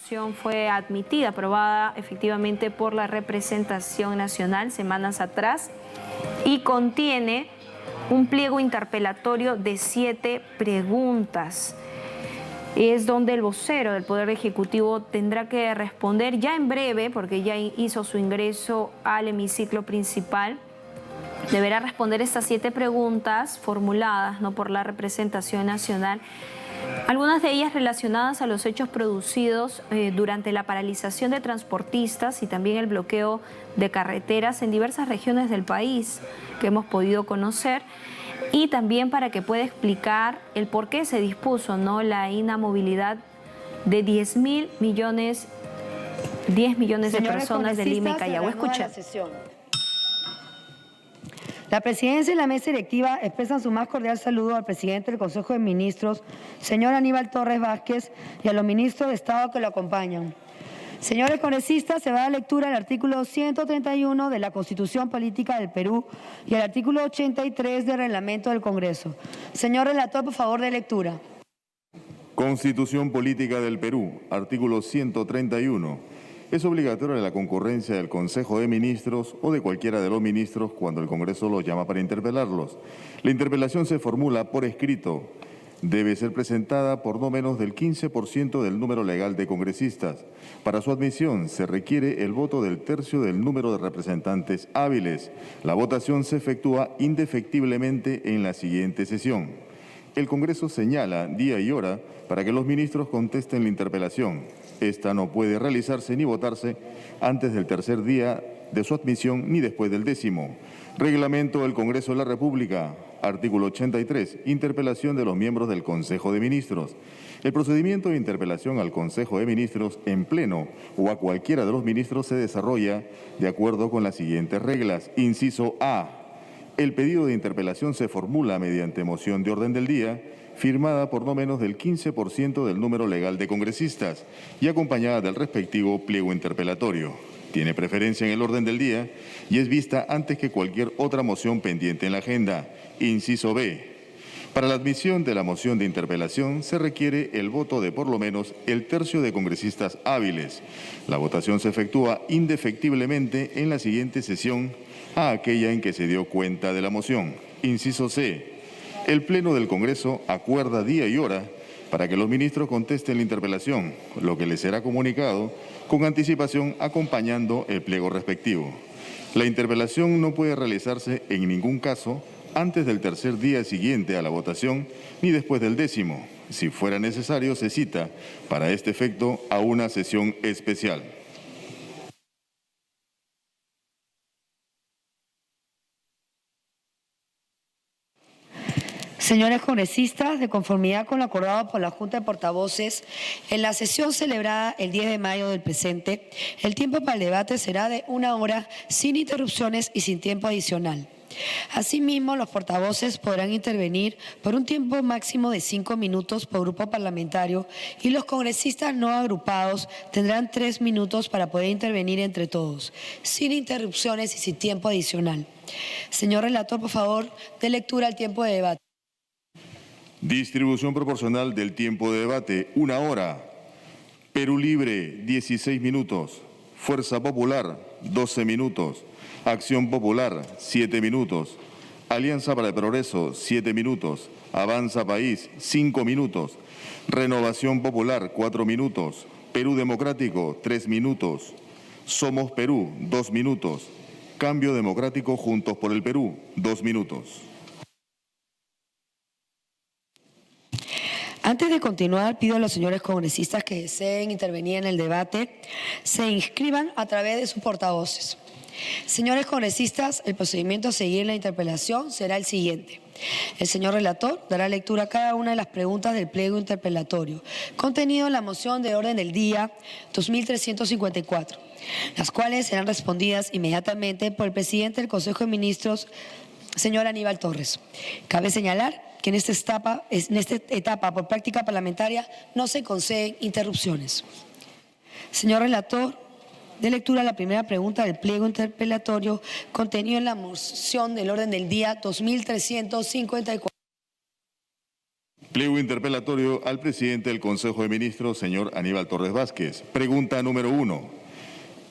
moción fue admitida, aprobada efectivamente por la representación nacional semanas atrás y contiene un pliego interpelatorio de 7 preguntas. Es donde el vocero del Poder Ejecutivo tendrá que responder ya en breve, porque ya hizo su ingreso al hemiciclo principal. Deberá responder estas 7 preguntas formuladas por la representación nacional, algunas de ellas relacionadas a los hechos producidos durante la paralización de transportistas y también el bloqueo de carreteras en diversas regiones del país que hemos podido conocer, y también para que pueda explicar el por qué se dispuso la inamovilidad de 10 millones de personas de Lima y Callao. Escucha. La presidencia y la mesa directiva expresan su más cordial saludo al presidente del Consejo de Ministros, señor Aníbal Torres Vázquez, y a los ministros de Estado que lo acompañan. Señores congresistas, se va a dar lectura al artículo 131 de la Constitución Política del Perú y al artículo 83 del Reglamento del Congreso. Señor relator, por favor, de lectura. Constitución Política del Perú, artículo 131. Es obligatoria la concurrencia del Consejo de Ministros o de cualquiera de los ministros cuando el Congreso los llama para interpelarlos. La interpelación se formula por escrito. Debe ser presentada por no menos del 15% del número legal de congresistas. Para su admisión se requiere el voto del tercio del número de representantes hábiles. La votación se efectúa indefectiblemente en la siguiente sesión. El Congreso señala día y hora para que los ministros contesten la interpelación. Esta no puede realizarse ni votarse antes del tercer día de su admisión ni después del 10º. Reglamento del Congreso de la República, artículo 83, interpelación de los miembros del Consejo de Ministros. El procedimiento de interpelación al Consejo de Ministros en pleno o a cualquiera de los ministros se desarrolla de acuerdo con las siguientes reglas. Inciso A. El pedido de interpelación se formula mediante moción de orden del día, firmada por no menos del 15% del número legal de congresistas y acompañada del respectivo pliego interpelatorio. Tiene preferencia en el orden del día y es vista antes que cualquier otra moción pendiente en la agenda. Inciso B. Para la admisión de la moción de interpelación se requiere el voto de por lo menos el tercio de congresistas hábiles. La votación se efectúa indefectiblemente en la siguiente sesión a aquella en que se dio cuenta de la moción. Inciso C. El Pleno del Congreso acuerda día y hora para que los ministros contesten la interpelación, lo que les será comunicado con anticipación acompañando el pliego respectivo. La interpelación no puede realizarse en ningún caso antes del tercer día siguiente a la votación ni después del 10º. Si fuera necesario, se cita para este efecto a una sesión especial. Señores congresistas, de conformidad con lo acordado por la Junta de Portavoces, en la sesión celebrada el 10 de mayo del presente, el tiempo para el debate será de 1 hora, sin interrupciones y sin tiempo adicional. Asimismo, los portavoces podrán intervenir por un tiempo máximo de 5 minutos por grupo parlamentario y los congresistas no agrupados tendrán 3 minutos para poder intervenir entre todos, sin interrupciones y sin tiempo adicional. Señor relator, por favor, dé lectura al tiempo de debate. Distribución proporcional del tiempo de debate, 1 hora. Perú Libre, 16 minutos. Fuerza Popular, 12 minutos. Acción Popular, 7 minutos. Alianza para el Progreso, 7 minutos. Avanza País, 5 minutos. Renovación Popular, 4 minutos. Perú Democrático, 3 minutos. Somos Perú, 2 minutos. Cambio Democrático Juntos por el Perú, 2 minutos. Antes de continuar, pido a los señores congresistas que deseen intervenir en el debate, se inscriban a través de sus portavoces. Señores congresistas, el procedimiento a seguir en la interpelación será el siguiente. El señor relator dará lectura a cada una de las preguntas del pliego interpelatorio, contenido en la moción de orden del día 2354, las cuales serán respondidas inmediatamente por el presidente del Consejo de Ministros, señor Aníbal Torres. Cabe señalar que en esta etapa, por práctica parlamentaria, no se conceden interrupciones. Señor relator, de lectura a la primera pregunta del pliego interpelatorio contenido en la moción del orden del día 2354. Pliego interpelatorio al presidente del Consejo de Ministros, señor Aníbal Torres Vázquez. Pregunta número 1.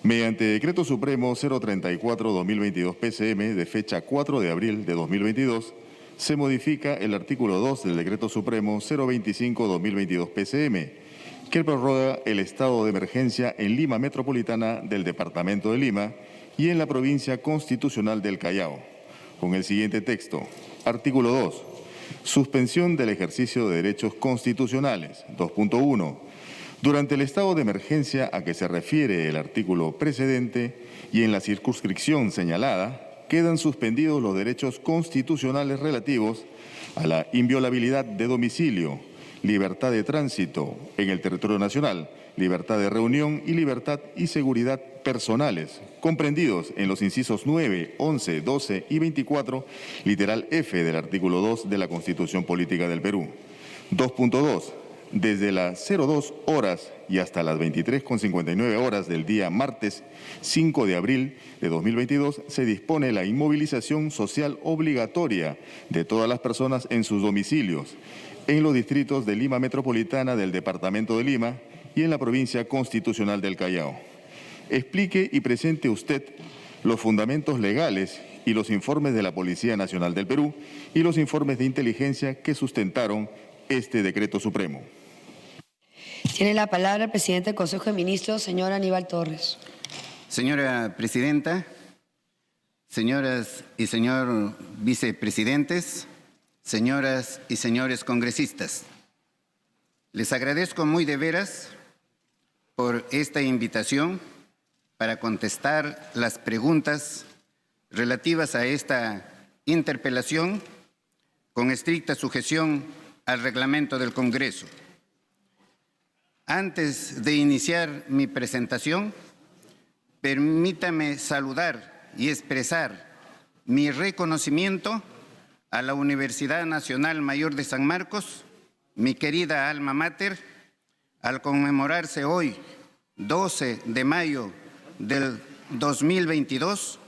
Mediante Decreto Supremo 034-2022 PCM de fecha 4 de abril de 2022, se modifica el artículo 2 del Decreto Supremo 025-2022 PCM, que prorroga el estado de emergencia en Lima Metropolitana del Departamento de Lima y en la provincia constitucional del Callao. Con el siguiente texto. Artículo 2. Suspensión del ejercicio de derechos constitucionales. 2.1. Durante el estado de emergencia a que se refiere el artículo precedente y en la circunscripción señalada, quedan suspendidos los derechos constitucionales relativos a la inviolabilidad de domicilio, libertad de tránsito en el territorio nacional, libertad de reunión y libertad y seguridad personales, comprendidos en los incisos 9, 11, 12 y 24, literal F del artículo 2 de la Constitución Política del Perú. 2.2. Desde las 02 horas y hasta las 23:59 horas del día martes 5 de abril de 2022 se dispone la inmovilización social obligatoria de todas las personas en sus domicilios, en los distritos de Lima Metropolitana del Departamento de Lima y en la provincia constitucional del Callao. Explique y presente usted los fundamentos legales y los informes de la Policía Nacional del Perú y los informes de inteligencia que sustentaron este decreto supremo. Tiene la palabra el presidente del Consejo de Ministros, señor Aníbal Torres. Señora Presidenta, señoras y señor vicepresidentes, señoras y señores congresistas, les agradezco muy de veras por esta invitación para contestar las preguntas relativas a esta interpelación con estricta sujeción al reglamento del Congreso. Antes de iniciar mi presentación, permítame saludar y expresar mi reconocimiento a la Universidad Nacional Mayor de San Marcos, mi querida alma mater, al conmemorarse hoy, 12 de mayo del 2022,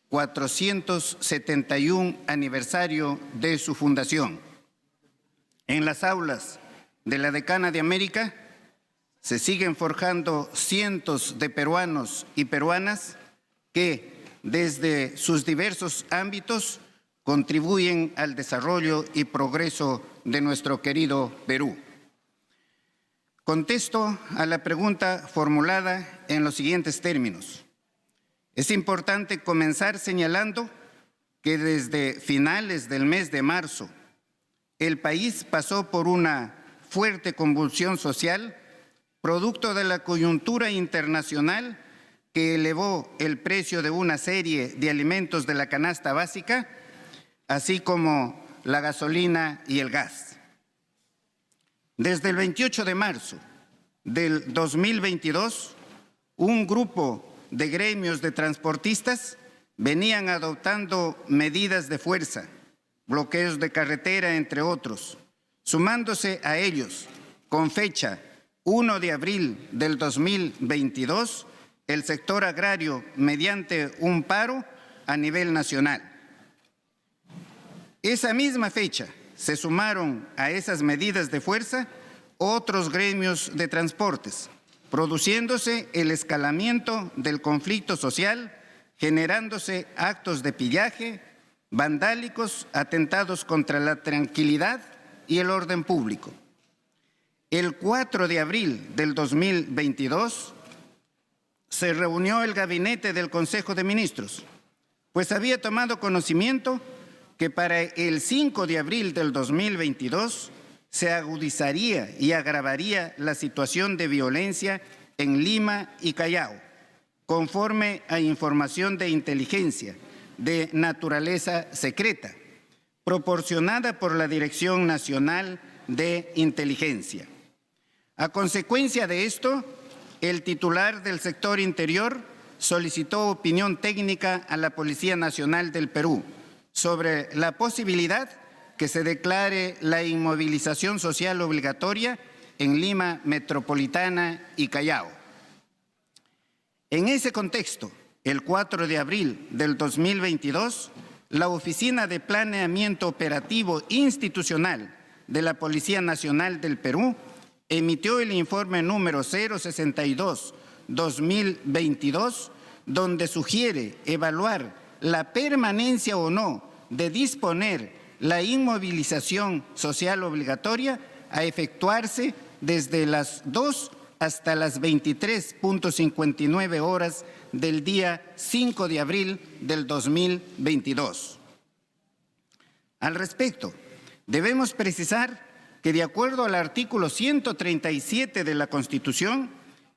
471 aniversario de su fundación. En las aulas de la Decana de América se siguen forjando cientos de peruanos y peruanas que, desde sus diversos ámbitos, contribuyen al desarrollo y progreso de nuestro querido Perú. Contesto a la pregunta formulada en los siguientes términos. Es importante comenzar señalando que desde finales del mes de marzo, el país pasó por una fuerte convulsión social producto de la coyuntura internacional que elevó el precio de una serie de alimentos de la canasta básica, así como la gasolina y el gas. Desde el 28 de marzo del 2022, un grupo de gremios de transportistas venían adoptando medidas de fuerza, bloqueos de carretera, entre otros, sumándose a ellos, con fecha 1 de abril del 2022, el sector agrario mediante un paro a nivel nacional. Esa misma fecha se sumaron a esas medidas de fuerza otros gremios de transportes, produciéndose el escalamiento del conflicto social, generándose actos de pillaje, vandálicos, atentados contra la tranquilidad y el orden público. El 4 de abril del 2022 se reunió el gabinete del Consejo de Ministros, pues había tomado conocimiento que para el 5 de abril del 2022 se agudizaría y agravaría la situación de violencia en Lima y Callao, conforme a información de inteligencia de naturaleza secreta, proporcionada por la Dirección Nacional de Inteligencia. A consecuencia de esto, el titular del sector interior solicitó opinión técnica a la Policía Nacional del Perú sobre la posibilidad que se declare la inmovilización social obligatoria en Lima Metropolitana y Callao. En ese contexto, el 4 de abril del 2022, la Oficina de Planeamiento Operativo Institucional de la Policía Nacional del Perú emitió el informe número 062-2022, donde sugiere evaluar la permanencia o no de disponer la inmovilización social obligatoria a efectuarse desde las 2 hasta las 23:59 horas del día 5 de abril del 2022. Al respecto, debemos precisar que de acuerdo al artículo 137 de la Constitución,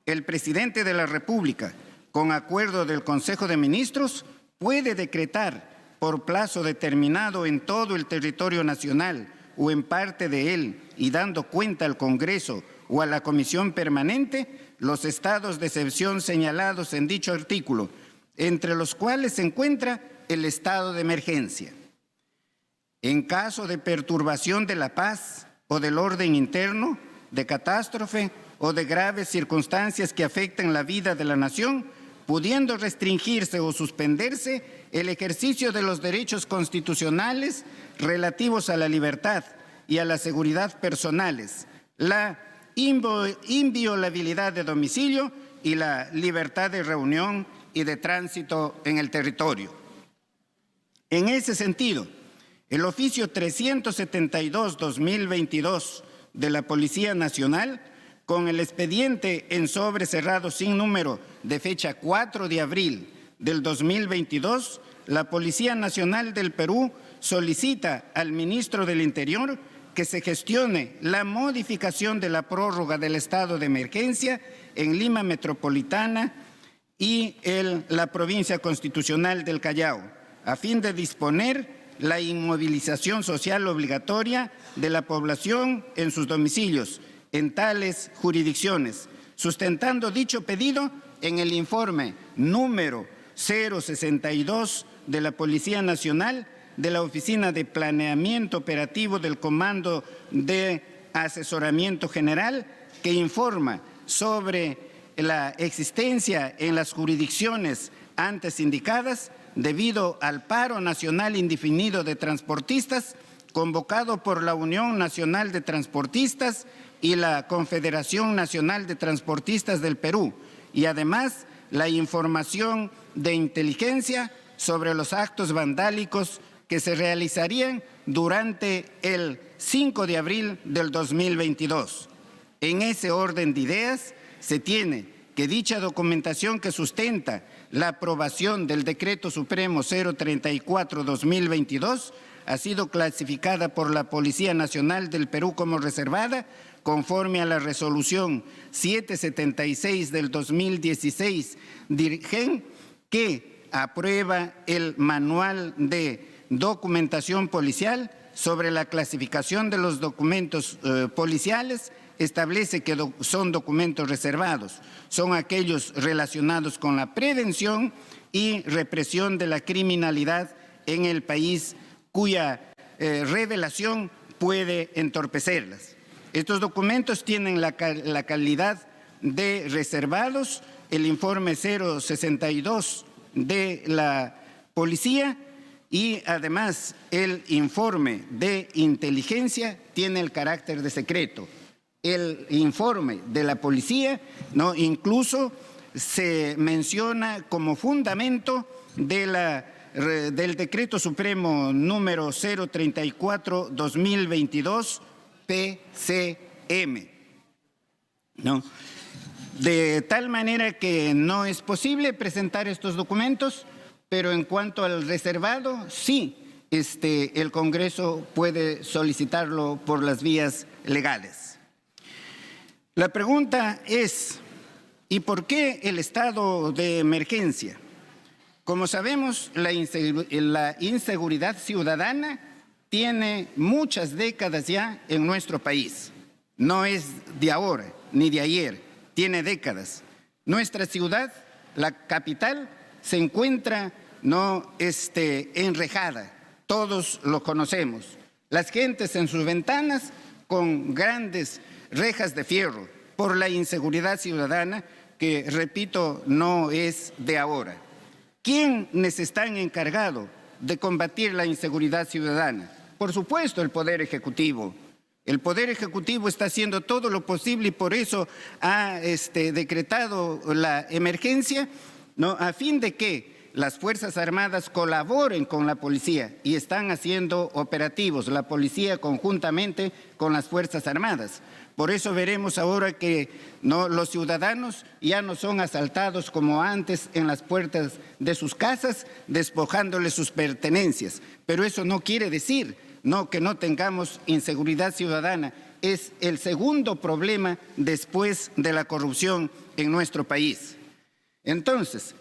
el presidente de la República, con acuerdo del Consejo de Ministros, puede decretar por plazo determinado en todo el territorio nacional o en parte de él y dando cuenta al Congreso o a la Comisión Permanente los estados de excepción señalados en dicho artículo, entre los cuales se encuentra el estado de emergencia. En caso de perturbación de la paz o del orden interno, de catástrofe o de graves circunstancias que afecten la vida de la nación, pudiendo restringirse o suspenderse el ejercicio de los derechos constitucionales relativos a la libertad y a la seguridad personales, la inviolabilidad de domicilio y la libertad de reunión y de tránsito en el territorio. En ese sentido, el oficio 372-2022 de la Policía Nacional, con el expediente en sobre cerrado sin número de fecha 4 de abril del 2022, la Policía Nacional del Perú solicita al ministro del Interior que se gestione la modificación de la prórroga del estado de emergencia en Lima Metropolitana y la provincia constitucional del Callao, a fin de disponer la inmovilización social obligatoria de la población en sus domicilios en tales jurisdicciones, sustentando dicho pedido en el informe número 062 de la Policía Nacional de la Oficina de Planeamiento Operativo del Comando de Asesoramiento General, que informa sobre la existencia en las jurisdicciones antes indicadas debido al paro nacional indefinido de transportistas convocado por la Unión Nacional de Transportistas y la Confederación Nacional de Transportistas del Perú, y además la información de inteligencia sobre los actos vandálicos que se realizarían durante el 5 de abril del 2022. En ese orden de ideas, se tiene que dicha documentación que sustenta la aprobación del Decreto Supremo 034-2022 ha sido clasificada por la Policía Nacional del Perú como reservada, conforme a la Resolución 776 del 2016, DIRGEN, que aprueba el Manual de Documentación Policial sobre la clasificación de los documentos policiales. Establece que son documentos reservados, son aquellos relacionados con la prevención y represión de la criminalidad en el país, cuya revelación puede entorpecerlas. Estos documentos tienen la calidad de reservados, el informe 062 de la policía, y además el informe de inteligencia tiene el carácter de secreto. El informe de la policía, ¿no?, incluso se menciona como fundamento del Decreto Supremo número 034-2022 PCM, ¿no? De tal manera que no es posible presentar estos documentos, pero en cuanto al reservado, sí, el Congreso puede solicitarlo por las vías legales. La pregunta es, ¿y por qué el estado de emergencia? Como sabemos, la inseguridad ciudadana tiene muchas décadas ya en nuestro país. No es de ahora ni de ayer, tiene décadas. Nuestra ciudad, la capital, se encuentra enrejada, todos lo conocemos. Las gentes en sus ventanas con grandes rejas de fierro por la inseguridad ciudadana que, repito, no es de ahora. ¿Quiénes están encargados de combatir la inseguridad ciudadana? Por supuesto, el Poder Ejecutivo. El Poder Ejecutivo está haciendo todo lo posible y por eso ha decretado la emergencia, ¿no?, a fin de que las Fuerzas Armadas colaboren con la policía y están haciendo operativos, la policía conjuntamente con las Fuerzas Armadas. Por eso veremos ahora que los ciudadanos ya no son asaltados como antes en las puertas de sus casas, despojándoles sus pertenencias. Pero eso no quiere decir que no tengamos inseguridad ciudadana. Es el segundo problema después de la corrupción en nuestro país. Entonces,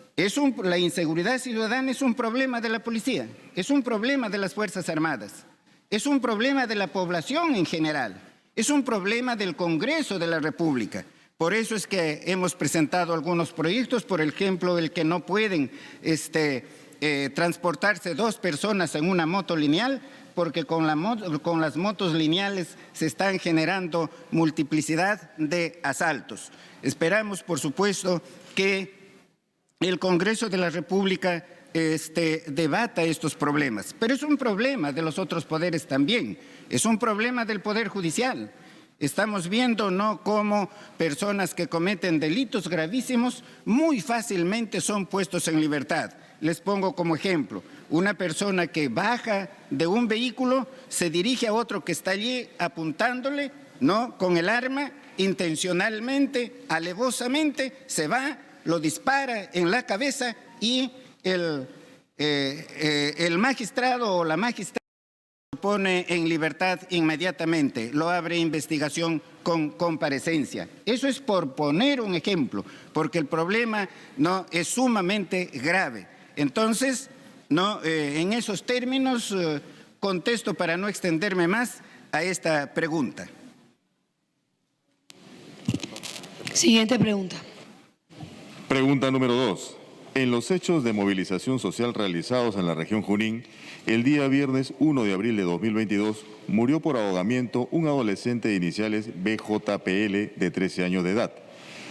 la inseguridad ciudadana es un problema de la policía, es un problema de las Fuerzas Armadas, es un problema de la población en general, es un problema del Congreso de la República. Por eso es que hemos presentado algunos proyectos, por ejemplo, el que no pueden transportarse 2 personas en una moto lineal, porque con las motos lineales se están generando multiplicidad de asaltos. Esperamos, por supuesto, que el Congreso de la República debata estos problemas. Pero es un problema de los otros poderes también, es un problema del Poder Judicial. Estamos viendo cómo personas que cometen delitos gravísimos muy fácilmente son puestos en libertad. Les pongo como ejemplo, una persona que baja de un vehículo, se dirige a otro que está allí apuntándole, con el arma, intencionalmente, alevosamente, se va, lo dispara en la cabeza y el magistrado o la magistrada lo pone en libertad inmediatamente, lo abre investigación con comparecencia. Eso es por poner un ejemplo, porque el problema es sumamente grave. Entonces, en esos términos contesto para no extenderme más a esta pregunta. Siguiente pregunta. Pregunta número 2. En los hechos de movilización social realizados en la región Junín, el día viernes 1 de abril de 2022 murió por ahogamiento un adolescente de iniciales BJPL de 13 años de edad.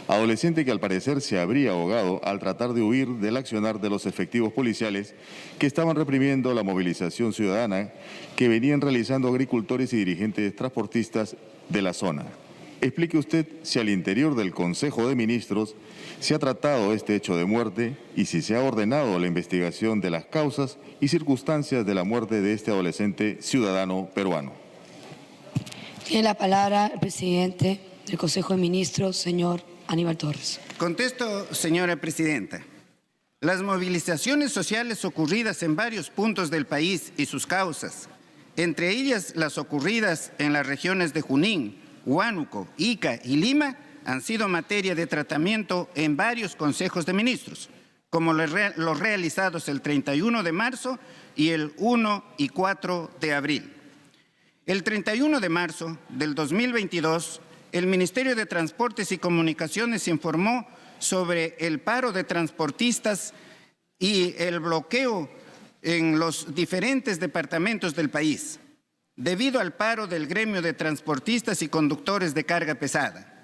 Adolescente que al parecer se habría ahogado al tratar de huir del accionar de los efectivos policiales que estaban reprimiendo la movilización ciudadana que venían realizando agricultores y dirigentes transportistas de la zona. Explique usted si al interior del Consejo de Ministros se ha tratado este hecho de muerte y si se ha ordenado la investigación de las causas y circunstancias de la muerte de este adolescente ciudadano peruano. Tiene la palabra el presidente del Consejo de Ministros, señor Aníbal Torres. Contesto, señora presidenta. Las movilizaciones sociales ocurridas en varios puntos del país y sus causas, entre ellas las ocurridas en las regiones de Junín, Huánuco, Ica y Lima, han sido materia de tratamiento en varios consejos de ministros, como los realizados el 31 de marzo y el 1 y 4 de abril. El 31 de marzo del 2022, el Ministerio de Transportes y Comunicaciones informó sobre el paro de transportistas y el bloqueo en los diferentes departamentos del país, debido al paro del gremio de transportistas y conductores de carga pesada.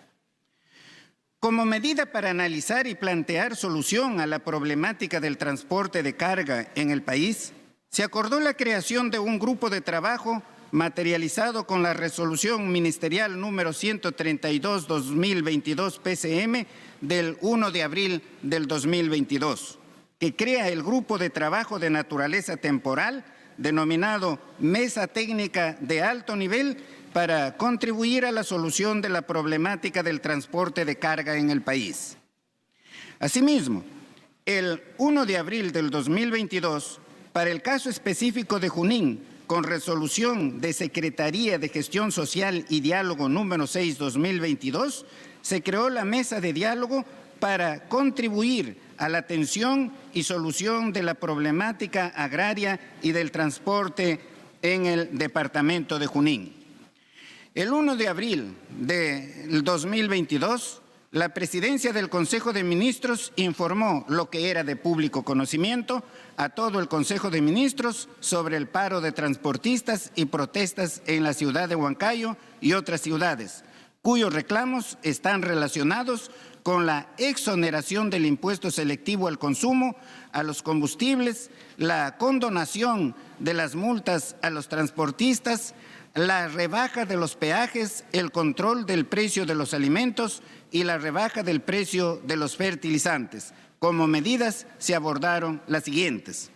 Como medida para analizar y plantear solución a la problemática del transporte de carga en el país, se acordó la creación de un grupo de trabajo materializado con la resolución ministerial número 132/2022 PCM del 1 de abril del 2022, que crea el grupo de trabajo de naturaleza temporal denominado Mesa Técnica de Alto Nivel para contribuir a la solución de la problemática del transporte de carga en el país. Asimismo, el 1 de abril del 2022, para el caso específico de Junín, con resolución de Secretaría de Gestión Social y Diálogo número 6/2022, se creó la mesa de diálogo para contribuir a la atención y solución de la problemática agraria y del transporte en el departamento de Junín. El 1 de abril del 2022, la Presidencia del Consejo de Ministros informó lo que era de público conocimiento a todo el Consejo de Ministros sobre el paro de transportistas y protestas en la ciudad de Huancayo y otras ciudades, cuyos reclamos están relacionados con la exoneración del impuesto selectivo al consumo, a los combustibles, la condonación de las multas a los transportistas, la rebaja de los peajes, el control del precio de los alimentos y la rebaja del precio de los fertilizantes. Como medidas se abordaron las siguientes.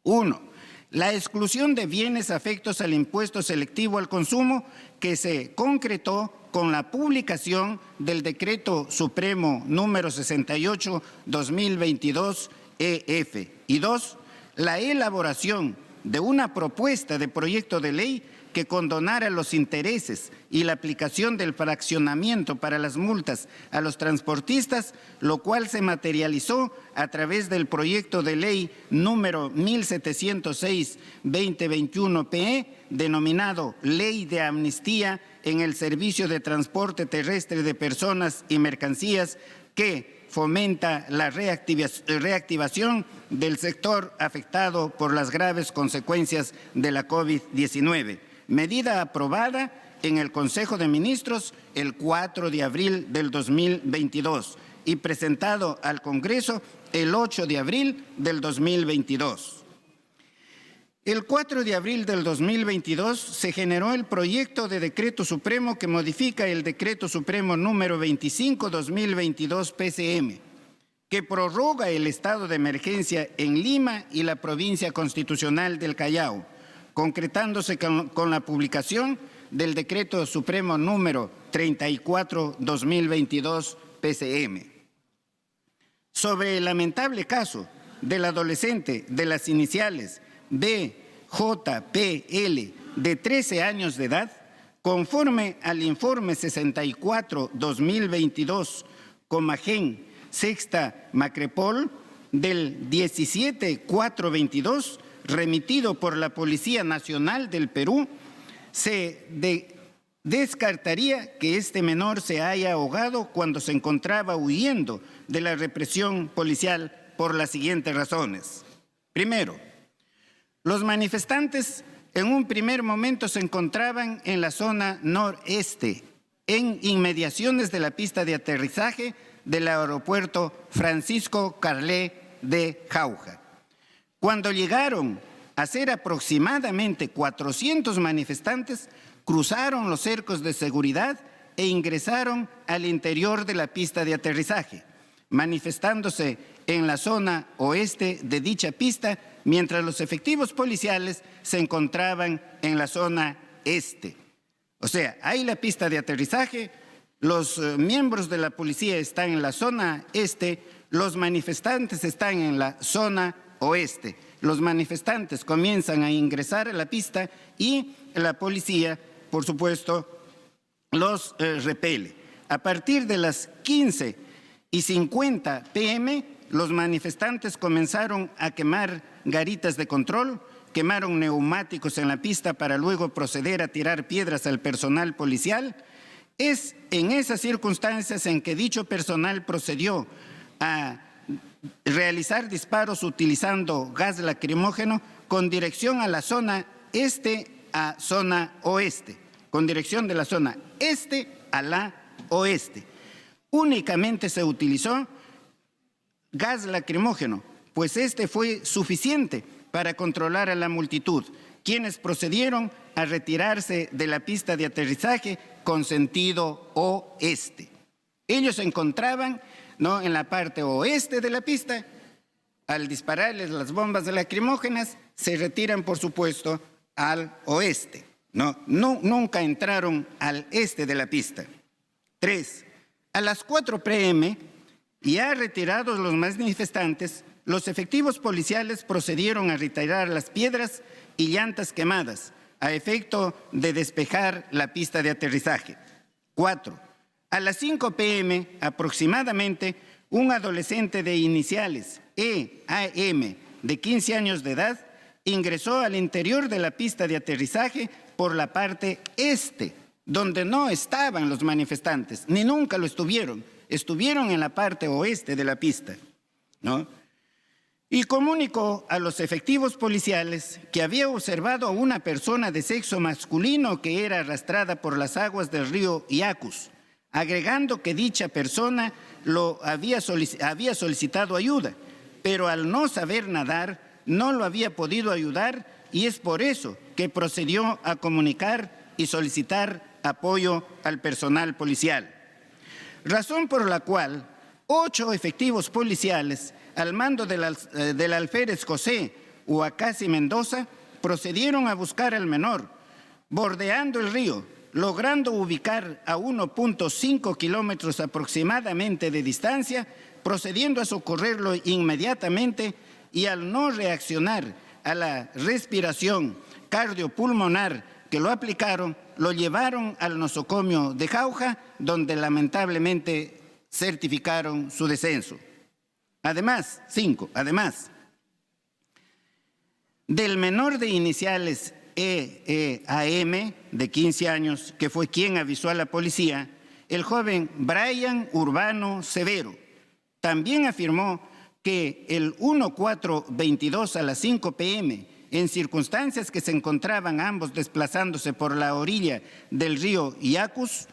1. La exclusión de bienes afectos al impuesto selectivo al consumo, que se concretó con la publicación del Decreto Supremo número 68/2022 EF. Y 2. La elaboración de una propuesta de proyecto de ley que condonara los intereses y la aplicación del fraccionamiento para las multas a los transportistas, lo cual se materializó a través del proyecto de ley número 1706/2021-PE, denominado Ley de Amnistía en el Servicio de Transporte Terrestre de Personas y Mercancías, que fomenta la reactivación del sector afectado por las graves consecuencias de la COVID-19. Medida aprobada en el Consejo de Ministros el 4 de abril del 2022 y presentado al Congreso el 8 de abril del 2022. El 4 de abril del 2022 se generó el proyecto de Decreto Supremo que modifica el Decreto Supremo número 25/2022 PCM, que prorroga el estado de emergencia en Lima y la provincia constitucional del Callao, concretándose con la publicación del Decreto Supremo número 34/2022 PCM. Sobre el lamentable caso del adolescente de las iniciales BJPL de 13 años de edad, conforme al informe 64/2022, Comagen, Sexta Macrepol, del 17/4/22, remitido por la Policía Nacional del Perú, se descartaría que este menor se haya ahogado cuando se encontraba huyendo de la represión policial por las siguientes razones. Primero, los manifestantes en un primer momento se encontraban en la zona noreste, en inmediaciones de la pista de aterrizaje del aeropuerto Francisco Carlé de Jauja. Cuando llegaron a ser aproximadamente 400 manifestantes, cruzaron los cercos de seguridad e ingresaron al interior de la pista de aterrizaje, manifestándose en la zona oeste de dicha pista, mientras los efectivos policiales se encontraban en la zona este. O sea, hay la pista de aterrizaje, los miembros de la policía están en la zona este, los manifestantes están en la zona oeste. Los manifestantes comienzan a ingresar a la pista y la policía, por supuesto, los repele. A partir de las 15:50 p.m., los manifestantes comenzaron a quemar garitas de control, quemaron neumáticos en la pista para luego proceder a tirar piedras al personal policial. Es en esas circunstancias en que dicho personal procedió a realizar disparos utilizando gas lacrimógeno con dirección a la zona este a zona oeste, con dirección de la zona este a la oeste. Únicamente se utilizó gas lacrimógeno, pues este fue suficiente para controlar a la multitud, quienes procedieron a retirarse de la pista de aterrizaje con sentido oeste. Ellos se encontraban en la parte oeste de la pista. Al dispararles las bombas lacrimógenas, se retiran, por supuesto, al oeste. Nunca entraron al este de la pista. 3. A las 4 p.m., ya retirados los manifestantes, los efectivos policiales procedieron a retirar las piedras y llantas quemadas, a efecto de despejar la pista de aterrizaje. 4. A las 5 p.m. aproximadamente, un adolescente de iniciales EAM de 15 años de edad ingresó al interior de la pista de aterrizaje por la parte este, donde no estaban los manifestantes, ni nunca lo estuvieron. Estuvieron en la parte oeste de la pista, Y comunicó a los efectivos policiales que había observado a una persona de sexo masculino que era arrastrada por las aguas del río Iacus, agregando que dicha persona había solicitado ayuda, pero al no saber nadar no lo había podido ayudar, y es por eso que procedió a comunicar y solicitar apoyo al personal policial. Razón por la cual 8 efectivos policiales al mando del alférez José Huacasi Mendoza procedieron a buscar al menor, bordeando el río, logrando ubicar a 1.5 kilómetros aproximadamente de distancia, procediendo a socorrerlo inmediatamente y al no reaccionar a la respiración cardiopulmonar que lo aplicaron, lo llevaron al nosocomio de Jauja, donde lamentablemente certificaron su descenso. Además, 5. Además, del menor de iniciales EEAM, de 15 años, que fue quien avisó a la policía, el joven Brian Urbano Severo también afirmó que el 1422 a las 5 p.m., en circunstancias que se encontraban ambos desplazándose por la orilla del río Yacus,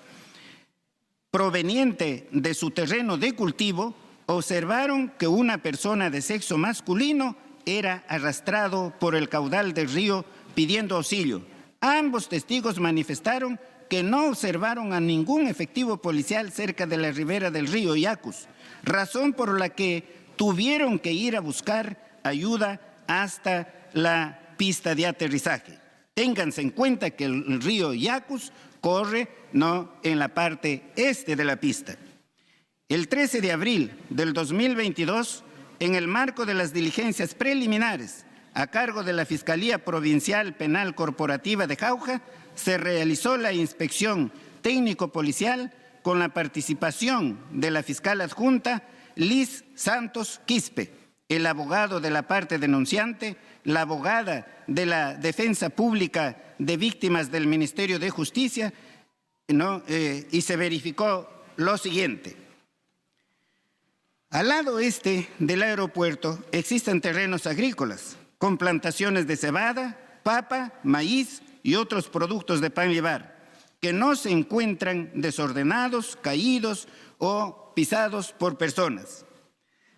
proveniente de su terreno de cultivo, observaron que una persona de sexo masculino era arrastrado por el caudal del río pidiendo auxilio. Ambos testigos manifestaron que no observaron a ningún efectivo policial cerca de la ribera del río Yacus, razón por la que tuvieron que ir a buscar ayuda hasta la pista de aterrizaje. Ténganse en cuenta que el río Yacus corre en la parte este de la pista. El 13 de abril del 2022, en el marco de las diligencias preliminares a cargo de la Fiscalía Provincial Penal Corporativa de Jauja, se realizó la inspección técnico-policial con la participación de la fiscal adjunta Liz Santos Quispe, el abogado de la parte denunciante, la abogada de la Defensa Pública de Víctimas del Ministerio de Justicia, y se verificó lo siguiente. Al lado este del aeropuerto existen terrenos agrícolas con plantaciones de cebada, papa, maíz y otros productos de pan llevar, que no se encuentran desordenados, caídos o pisados por personas.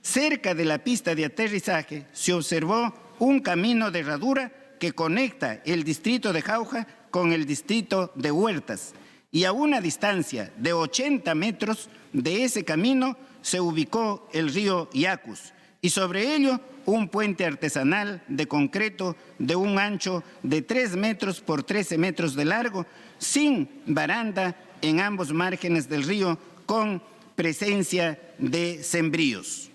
Cerca de la pista de aterrizaje se observó un camino de herradura que conecta el distrito de Jauja con el distrito de Huertas, y a una distancia de 80 metros de ese camino se ubicó el río Yacus, y sobre ello un puente artesanal de concreto de un ancho de 3 metros por 13 metros de largo, sin baranda en ambos márgenes del río, con presencia de sembríos.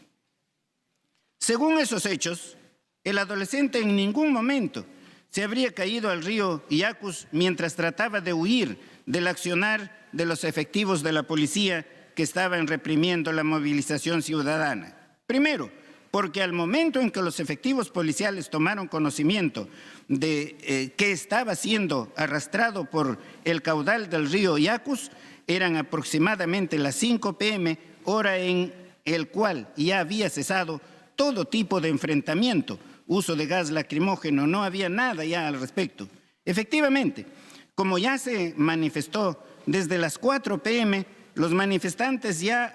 Según esos hechos, el adolescente en ningún momento se habría caído al río Yacus mientras trataba de huir del accionar de los efectivos de la policía que estaban reprimiendo la movilización ciudadana. Primero, porque al momento en que los efectivos policiales tomaron conocimiento de que estaba siendo arrastrado por el caudal del río Yacus, eran aproximadamente las 5 p.m., hora en el cual ya había cesado todo tipo de enfrentamiento, uso de gas lacrimógeno, no había nada ya al respecto. Efectivamente, como ya se manifestó desde las 4 p.m., los manifestantes ya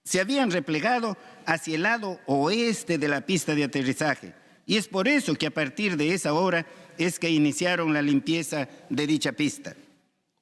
se habían replegado hacia el lado oeste de la pista de aterrizaje, y es por eso que a partir de esa hora es que iniciaron la limpieza de dicha pista.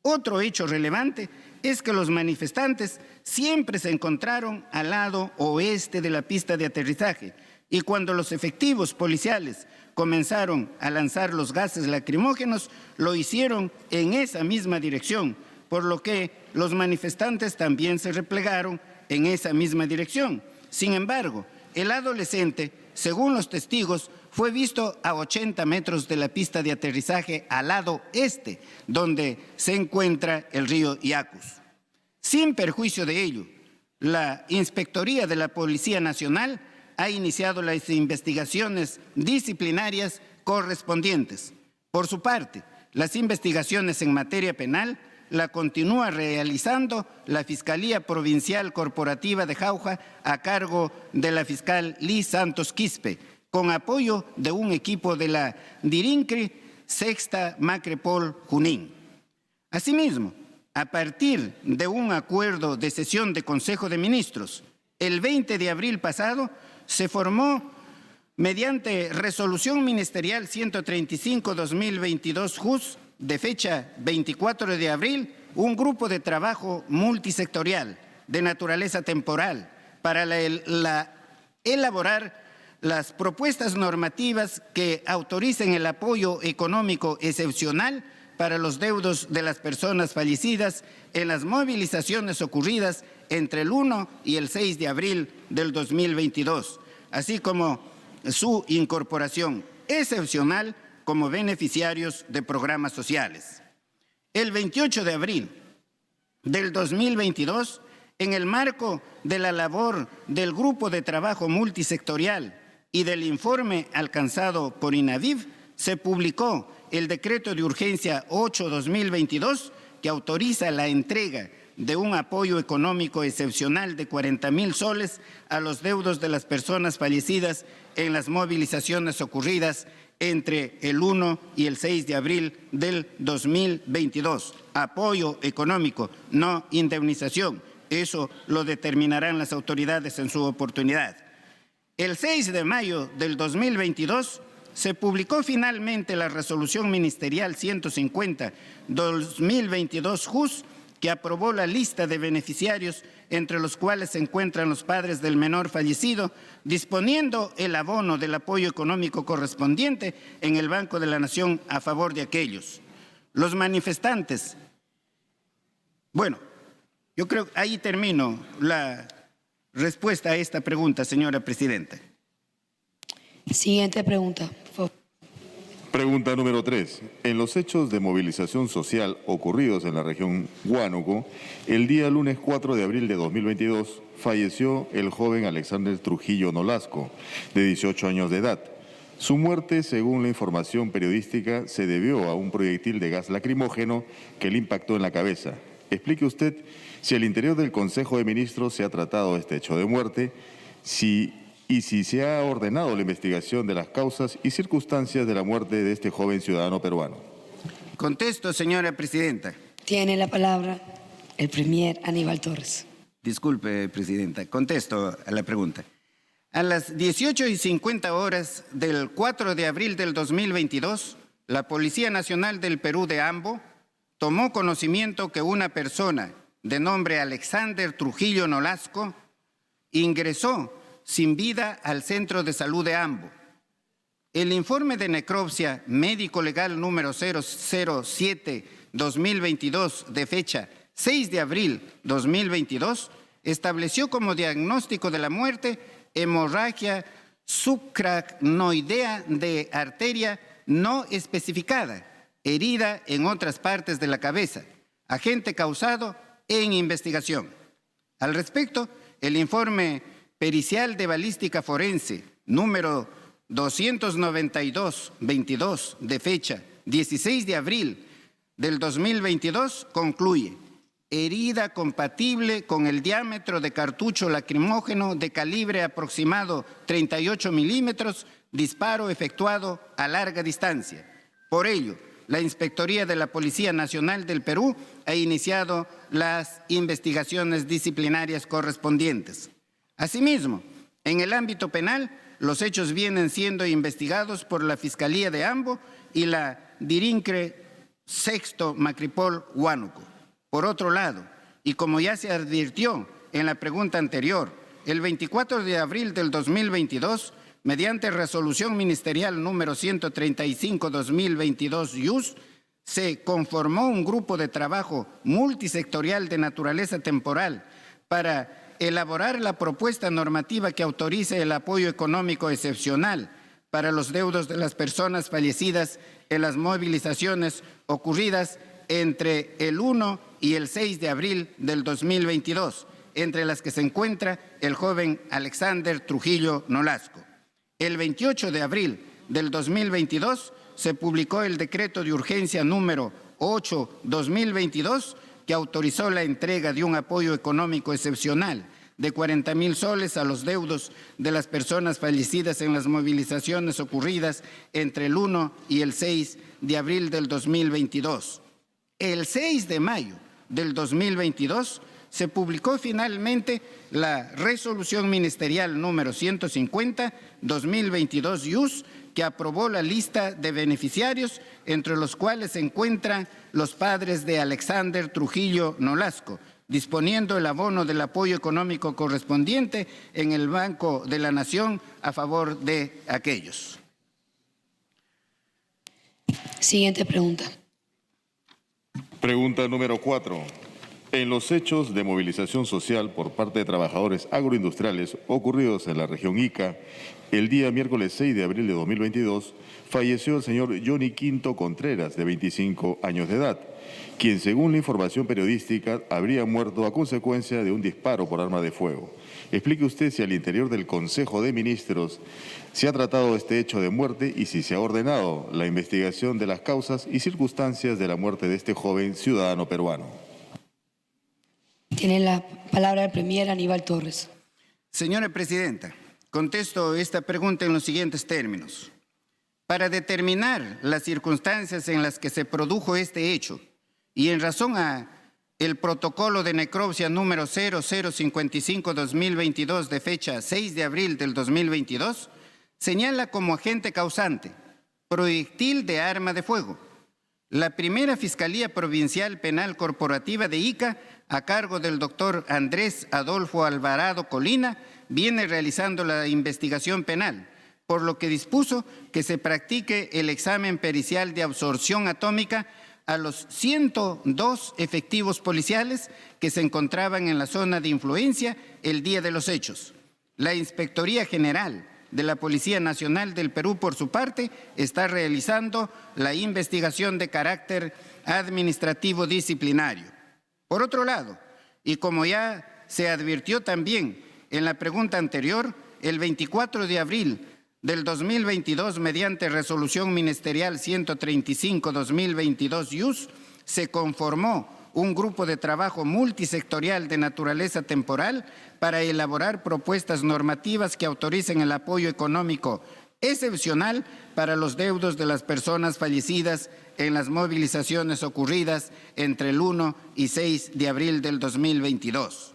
Otro hecho relevante es que los manifestantes siempre se encontraron al lado oeste de la pista de aterrizaje, y cuando los efectivos policiales comenzaron a lanzar los gases lacrimógenos, lo hicieron en esa misma dirección, por lo que los manifestantes también se replegaron en esa misma dirección. Sin embargo, el adolescente, según los testigos, fue visto a 80 metros de la pista de aterrizaje al lado este, donde se encuentra el río Yacus. Sin perjuicio de ello, la Inspectoría de la Policía Nacional ha iniciado las investigaciones disciplinarias correspondientes. Por su parte, las investigaciones en materia penal la continúa realizando la Fiscalía Provincial Corporativa de Jauja a cargo de la fiscal Liz Santos Quispe, con apoyo de un equipo de la DIRINCRI Sexta Macrepol Junín. Asimismo, a partir de un acuerdo de sesión de Consejo de Ministros, el 20 de abril pasado se formó Mediante resolución ministerial 135/2022 JUS de fecha 24 de abril, un grupo de trabajo multisectorial de naturaleza temporal para elaborar las propuestas normativas que autoricen el apoyo económico excepcional para los deudos de las personas fallecidas en las movilizaciones ocurridas entre el 1 y el 6 de abril del 2022, así como su incorporación excepcional como beneficiarios de programas sociales. El 28 de abril del 2022, en el marco de la labor del Grupo de Trabajo Multisectorial y del informe alcanzado por INAVIF, se publicó el Decreto de Urgencia 8/2022 que autoriza la entrega de un apoyo económico excepcional de 40.000 soles a los deudos de las personas fallecidas en las movilizaciones ocurridas entre el 1 y el 6 de abril del 2022. Apoyo económico, no indemnización. Eso lo determinarán las autoridades en su oportunidad. El 6 de mayo del 2022 se publicó finalmente la resolución ministerial 150/2022 JUS que aprobó la lista de beneficiarios entre los cuales se encuentran los padres del menor fallecido, disponiendo el abono del apoyo económico correspondiente en el Banco de la Nación a favor de aquellos. Los manifestantes. Bueno, yo creo que ahí termino la respuesta a esta pregunta, señora presidenta. Siguiente pregunta, por favor. Pregunta número 3. En los hechos de movilización social ocurridos en la región Huánuco, el día lunes 4 de abril de 2022 falleció el joven Alexander Trujillo Nolasco, de 18 años de edad. Su muerte, según la información periodística, se debió a un proyectil de gas lacrimógeno que le impactó en la cabeza. Explique usted si al interior del Consejo de Ministros se ha tratado este hecho de muerte, si se ha ordenado la investigación de las causas y circunstancias de la muerte de este joven ciudadano peruano. Contesto, señora presidenta. Tiene la palabra el premier Aníbal Torres. Disculpe, presidenta. Contesto a la pregunta. A las 18:50 del 4 de abril del 2022, la Policía Nacional del Perú de Ambo tomó conocimiento que una persona de nombre Alexander Trujillo Nolasco ingresó sin vida al Centro de Salud de Ambo. El informe de necropsia médico-legal número 007/2022 de fecha 6 de abril 2022 estableció como diagnóstico de la muerte hemorragia supracnoidea de arteria no especificada, herida en otras partes de la cabeza, agente causado en investigación. Al respecto, el informe pericial de balística forense número 292/22 de fecha 16 de abril del 2022 concluye: herida compatible con el diámetro de cartucho lacrimógeno de calibre aproximado 38 milímetros, disparo efectuado a larga distancia. Por ello, la Inspectoría de la Policía Nacional del Perú ha iniciado las investigaciones disciplinarias correspondientes. Asimismo, en el ámbito penal, los hechos vienen siendo investigados por la Fiscalía de Ambo y la DIRINCRE Sexto Macripol Huánuco. Por otro lado, y como ya se advirtió en la pregunta anterior, el 24 de abril del 2022, mediante resolución ministerial número 135/2022 JUS, se conformó un grupo de trabajo multisectorial de naturaleza temporal para elaborar la propuesta normativa que autorice el apoyo económico excepcional para los deudos de las personas fallecidas en las movilizaciones ocurridas entre el 1 y el 6 de abril del 2022, entre las que se encuentra el joven Alexander Trujillo Nolasco. El 28 de abril del 2022 se publicó el decreto de urgencia número 8/2022 que autorizó la entrega de un apoyo económico excepcional de 40.000 soles a los deudos de las personas fallecidas en las movilizaciones ocurridas entre el 1 y el 6 de abril del 2022. El 6 de mayo del 2022 se publicó finalmente la resolución ministerial número 150/2022 que aprobó la lista de beneficiarios, entre los cuales se encuentran los padres de Alexander Trujillo Nolasco, disponiendo el abono del apoyo económico correspondiente en el Banco de la Nación a favor de aquellos. Siguiente pregunta. Pregunta número 4. En los hechos de movilización social por parte de trabajadores agroindustriales ocurridos en la región Ica, el día miércoles 6 de abril de 2022, falleció el señor Johnny Quinto Contreras, de 25 años de edad, quien, según la información periodística, habría muerto a consecuencia de un disparo por arma de fuego. Explique usted si al interior del Consejo de Ministros se ha tratado este hecho de muerte y si se ha ordenado la investigación de las causas y circunstancias de la muerte de este joven ciudadano peruano. Tiene la palabra el Premier Aníbal Torres. Señora Presidenta, contesto esta pregunta en los siguientes términos. Para determinar las circunstancias en las que se produjo este hecho y en razón a el protocolo de necropsia número 0055/2022 de fecha 6 de abril del 2022, señala como agente causante proyectil de arma de fuego. La primera Fiscalía Provincial Penal Corporativa de Ica, a cargo del doctor Andrés Adolfo Alvarado Colina, viene realizando la investigación penal, por lo que dispuso que se practique el examen pericial de absorción atómica a los 102 efectivos policiales que se encontraban en la zona de influencia el día de los hechos. La Inspectoría General de la Policía Nacional del Perú, por su parte, está realizando la investigación de carácter administrativo disciplinario. Por otro lado, y como ya se advirtió también en la pregunta anterior, el 24 de abril del 2022, mediante resolución ministerial 135/2022 se conformó un grupo de trabajo multisectorial de naturaleza temporal para elaborar propuestas normativas que autoricen el apoyo económico excepcional para los deudos de las personas fallecidas en las movilizaciones ocurridas entre el 1 y 6 de abril del 2022.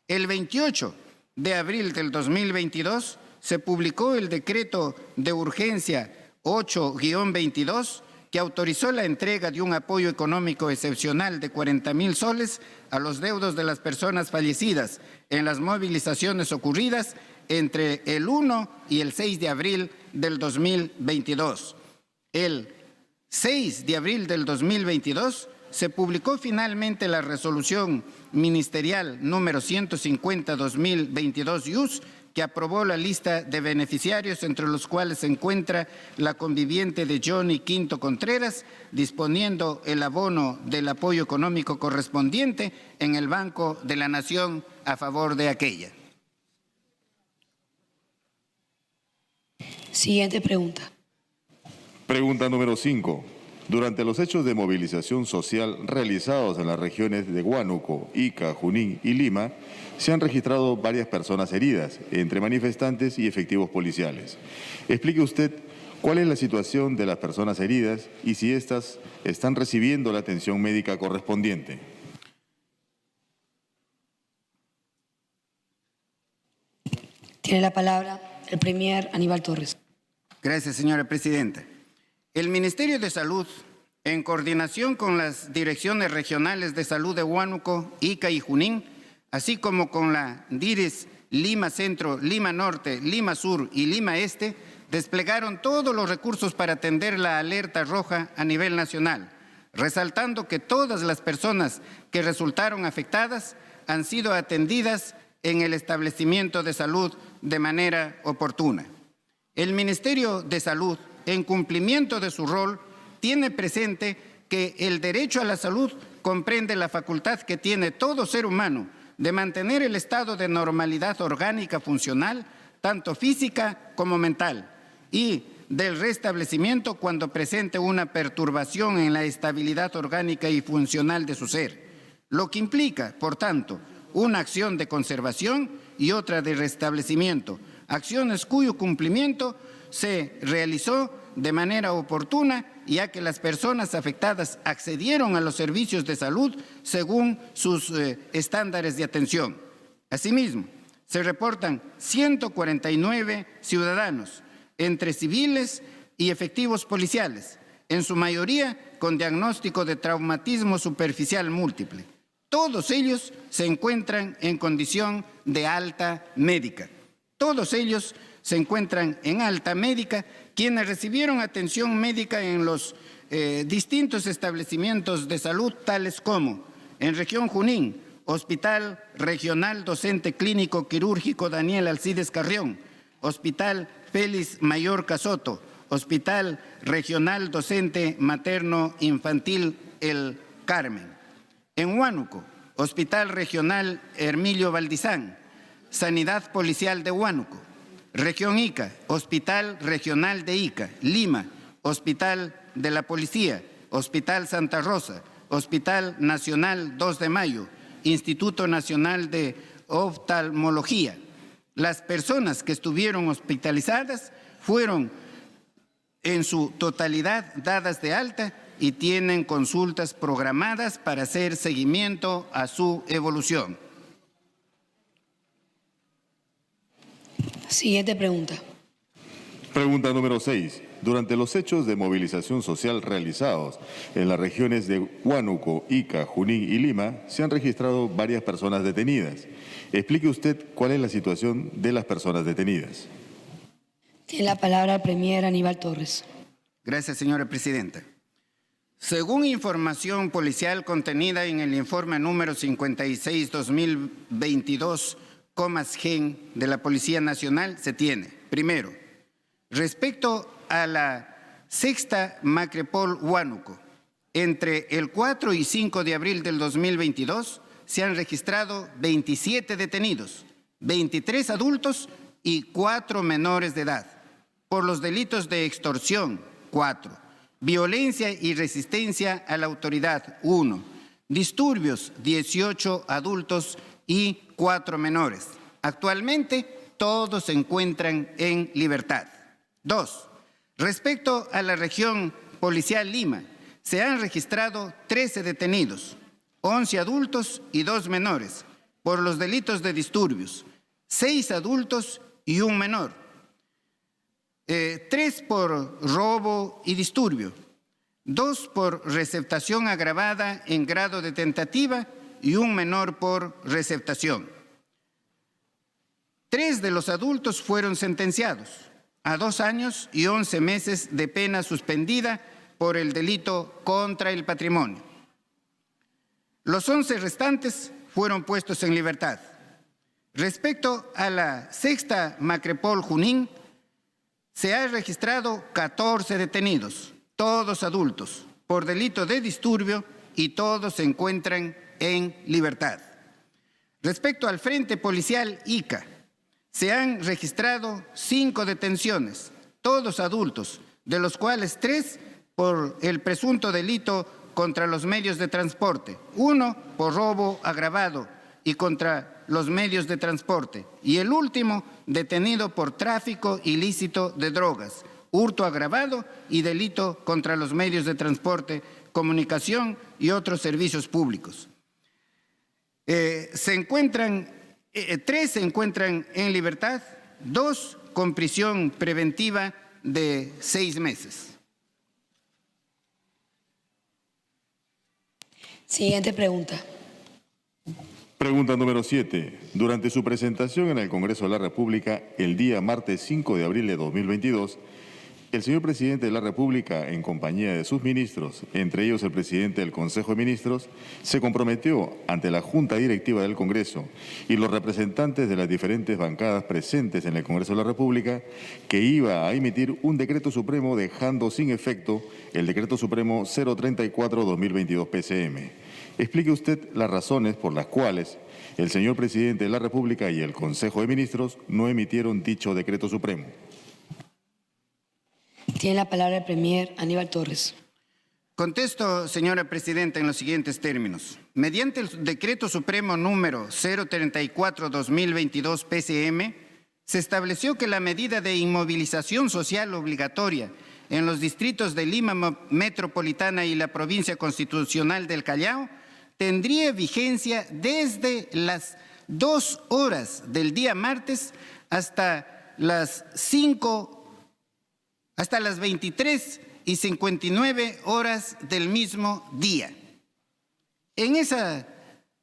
El 28 de abril del 2022 se publicó el decreto de urgencia 8-22 que autorizó la entrega de un apoyo económico excepcional de 40,000 soles a los deudos de las personas fallecidas en las movilizaciones ocurridas entre el 1 y el 6 de abril del 2022. El 6 de abril del 2022 se publicó finalmente la resolución ministerial número 150/2022 que aprobó la lista de beneficiarios, entre los cuales se encuentra la conviviente de Johnny Quinto Contreras, disponiendo el abono del apoyo económico correspondiente en el Banco de la Nación a favor de aquella. Siguiente pregunta. Pregunta número 5. Durante los hechos de movilización social realizados en las regiones de Huánuco, Ica, Junín y Lima, se han registrado varias personas heridas, entre manifestantes y efectivos policiales. Explique usted cuál es la situación de las personas heridas y si éstas están recibiendo la atención médica correspondiente. Tiene la palabra el Premier Aníbal Torres. Gracias, señora Presidenta. El Ministerio de Salud, en coordinación con las direcciones regionales de salud de Huánuco, Ica y Junín, así como con la DIRES Lima Centro, Lima Norte, Lima Sur y Lima Este, desplegaron todos los recursos para atender la alerta roja a nivel nacional, resaltando que todas las personas que resultaron afectadas han sido atendidas en el establecimiento de salud de manera oportuna. El Ministerio de Salud, en cumplimiento de su rol, tiene presente que el derecho a la salud comprende la facultad que tiene todo ser humano de mantener el estado de normalidad orgánica funcional, tanto física como mental, y del restablecimiento cuando presente una perturbación en la estabilidad orgánica y funcional de su ser, lo que implica, por tanto, una acción de conservación y otra de restablecimiento, acciones cuyo cumplimiento se realizó de manera oportuna ya que las personas afectadas accedieron a los servicios de salud según sus estándares de atención. Asimismo, se reportan 149 ciudadanos, entre civiles y efectivos policiales, en su mayoría con diagnóstico de traumatismo superficial múltiple. Todos ellos se encuentran en condición de alta médica. Todos ellos se encuentran en alta médica, quienes recibieron atención médica en los distintos establecimientos de salud, tales como en región Junín, Hospital Regional Docente Clínico Quirúrgico Daniel Alcides Carrión, Hospital Félix Mayor Casoto, Hospital Regional Docente Materno Infantil El Carmen. En Huánuco, Hospital Regional Hermilio Valdizán, Sanidad Policial de Huánuco. Región Ica, Hospital Regional de Ica. Lima, Hospital de la Policía, Hospital Santa Rosa, Hospital Nacional 2 de Mayo, Instituto Nacional de Oftalmología. Las personas que estuvieron hospitalizadas fueron en su totalidad dadas de alta y tienen consultas programadas para hacer seguimiento a su evolución. Siguiente pregunta. Pregunta número 6. Durante los hechos de movilización social realizados en las regiones de Huánuco, Ica, Junín y Lima, se han registrado varias personas detenidas. Explique usted cuál es la situación de las personas detenidas. Tiene la palabra el Premier Aníbal Torres. Gracias, señora presidenta. Según información policial contenida en el informe número 56-2022, Gen de la Policía Nacional, se tiene, primero, respecto a la sexta Macrepol Huánuco, entre el 4 y 5 de abril del 2022 se han registrado 27 detenidos, 23 adultos y 4 menores de edad, por los delitos de extorsión, 4, violencia y resistencia a la autoridad, 1, disturbios, 18 adultos y 4 menores. Actualmente, todos se encuentran en libertad. 2. Respecto a la región policial Lima, se han registrado 13 detenidos, 11 adultos y 2 menores, por los delitos de disturbios, 6 adultos y 1 menor, 3 por robo y disturbio, 2 por receptación agravada en grado de tentativa y 1 menor por receptación. 3 de los adultos fueron sentenciados a 2 años y 11 meses de pena suspendida por el delito contra el patrimonio. Los 11 restantes fueron puestos en libertad. Respecto a la sexta Macrepol Junín, se ha registrado 14 detenidos, todos adultos, por delito de disturbio y todos se encuentran en libertad. Respecto al Frente Policial Ica, se han registrado 5 detenciones, todos adultos, de los cuales 3 por el presunto delito contra los medios de transporte, 1 por robo agravado y contra los medios de transporte, y el último detenido por tráfico ilícito de drogas, hurto agravado y delito contra los medios de transporte, comunicación y otros servicios públicos. 3 se encuentran en libertad, 2 con prisión preventiva de 6 meses. Siguiente pregunta. Pregunta número 7. Durante su presentación en el Congreso de la República el día martes 5 de abril de 2022, el señor presidente de la República, en compañía de sus ministros, entre ellos el presidente del Consejo de Ministros, se comprometió ante la Junta Directiva del Congreso y los representantes de las diferentes bancadas presentes en el Congreso de la República que iba a emitir un decreto supremo dejando sin efecto el decreto supremo 034-2022 PCM. Explique usted las razones por las cuales el señor presidente de la República y el Consejo de Ministros no emitieron dicho decreto supremo. Tiene la palabra el Premier Aníbal Torres. Contesto, señora presidenta, en los siguientes términos. Mediante el Decreto Supremo número 034-2022 PCM, se estableció que la medida de inmovilización social obligatoria en los distritos de Lima Metropolitana y la Provincia Constitucional del Callao tendría vigencia desde las 2 horas del día martes hasta las 23:59 horas del mismo día. En esa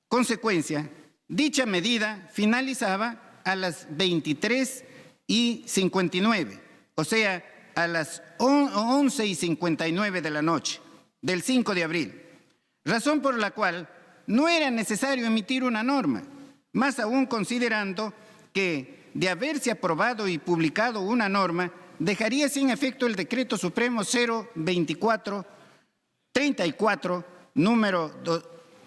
consecuencia, dicha medida finalizaba a las 23:59, o sea, a las 11:59 de la noche del 5 de abril, razón por la cual no era necesario emitir una norma, más aún considerando que de haberse aprobado y publicado una norma, dejaría sin efecto el Decreto Supremo 034, número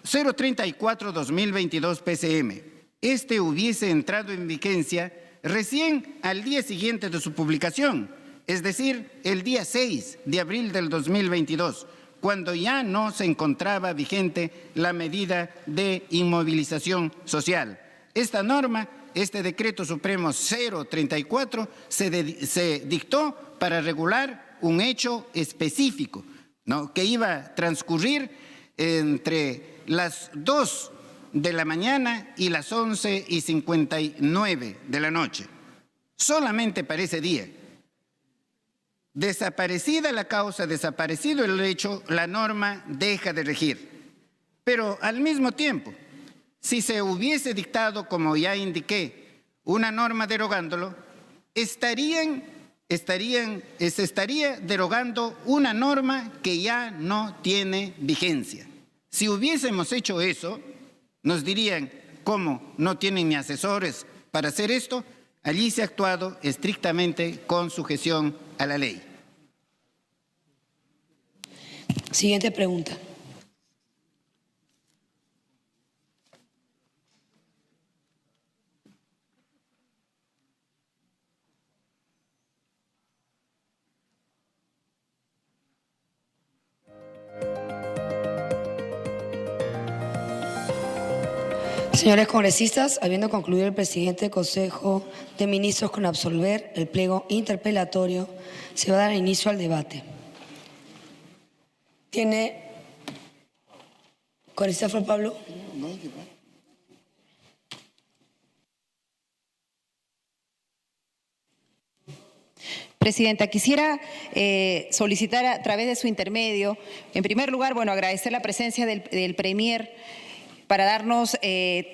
034-2022 PCM. Este hubiese entrado en vigencia recién al día siguiente de su publicación, es decir, el día 6 de abril del 2022, cuando ya no se encontraba vigente la medida de inmovilización social. Esta norma, este Decreto Supremo 034, se dictó para regular un hecho específico, ¿no?, que iba a transcurrir entre las 2 de la mañana y las 11:59 de la noche. Solamente para ese día. Desaparecida la causa, desaparecido el hecho, la norma deja de regir. Pero al mismo tiempo, si se hubiese dictado, como ya indiqué, una norma derogándolo, se estaría derogando una norma que ya no tiene vigencia. Si hubiésemos hecho eso, nos dirían, ¿cómo? ¿No tienen ni asesores para hacer esto? Allí se ha actuado estrictamente con sujeción a la ley. Siguiente pregunta. Señores congresistas, habiendo concluido el presidente del Consejo de Ministros con absolver el pliego interpelatorio, se va a dar inicio al debate. ¿Tiene congresista Flor Pablo? Presidenta, quisiera solicitar a través de su intermedio, en primer lugar, agradecer la presencia del Premier para darnos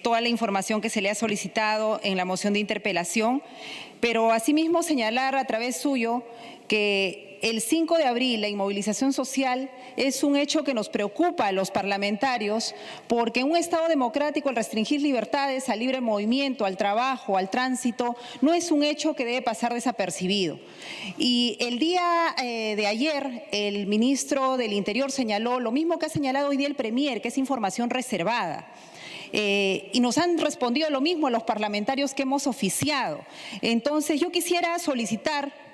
toda la información que se le ha solicitado en la moción de interpelación, pero asimismo señalar a través suyo que el 5 de abril la inmovilización social es un hecho que nos preocupa a los parlamentarios, porque en un Estado democrático el restringir libertades al libre movimiento, al trabajo, al tránsito, no es un hecho que debe pasar desapercibido. Y el día de ayer el ministro del Interior señaló lo mismo que ha señalado hoy día el Premier, que es información reservada. Y nos han respondido lo mismo a los parlamentarios que hemos oficiado. Entonces yo quisiera solicitar,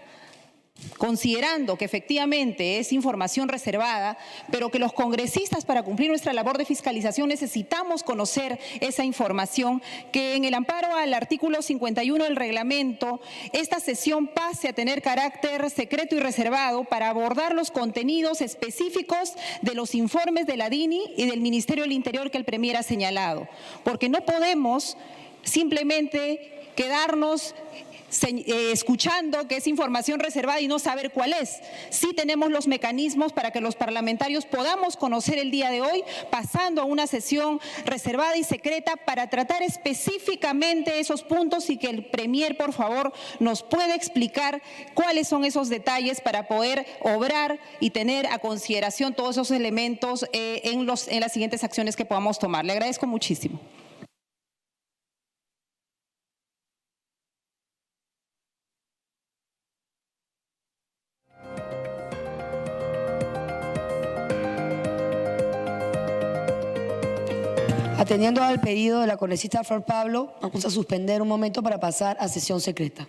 considerando que efectivamente es información reservada, pero que los congresistas para cumplir nuestra labor de fiscalización necesitamos conocer esa información, que en el amparo al artículo 51 del reglamento, esta sesión pase a tener carácter secreto y reservado para abordar los contenidos específicos de los informes de la DINI y del Ministerio del Interior que el Premier ha señalado, porque no podemos simplemente quedarnos escuchando que es información reservada y no saber cuál es. Sí tenemos los mecanismos para que los parlamentarios podamos conocer el día de hoy, pasando a una sesión reservada y secreta para tratar específicamente esos puntos y que el Premier, por favor, nos pueda explicar cuáles son esos detalles para poder obrar y tener a consideración todos esos elementos en las siguientes acciones que podamos tomar. Le agradezco muchísimo. Atendiendo al pedido de la congresista Flor Pablo, vamos a suspender un momento para pasar a sesión secreta.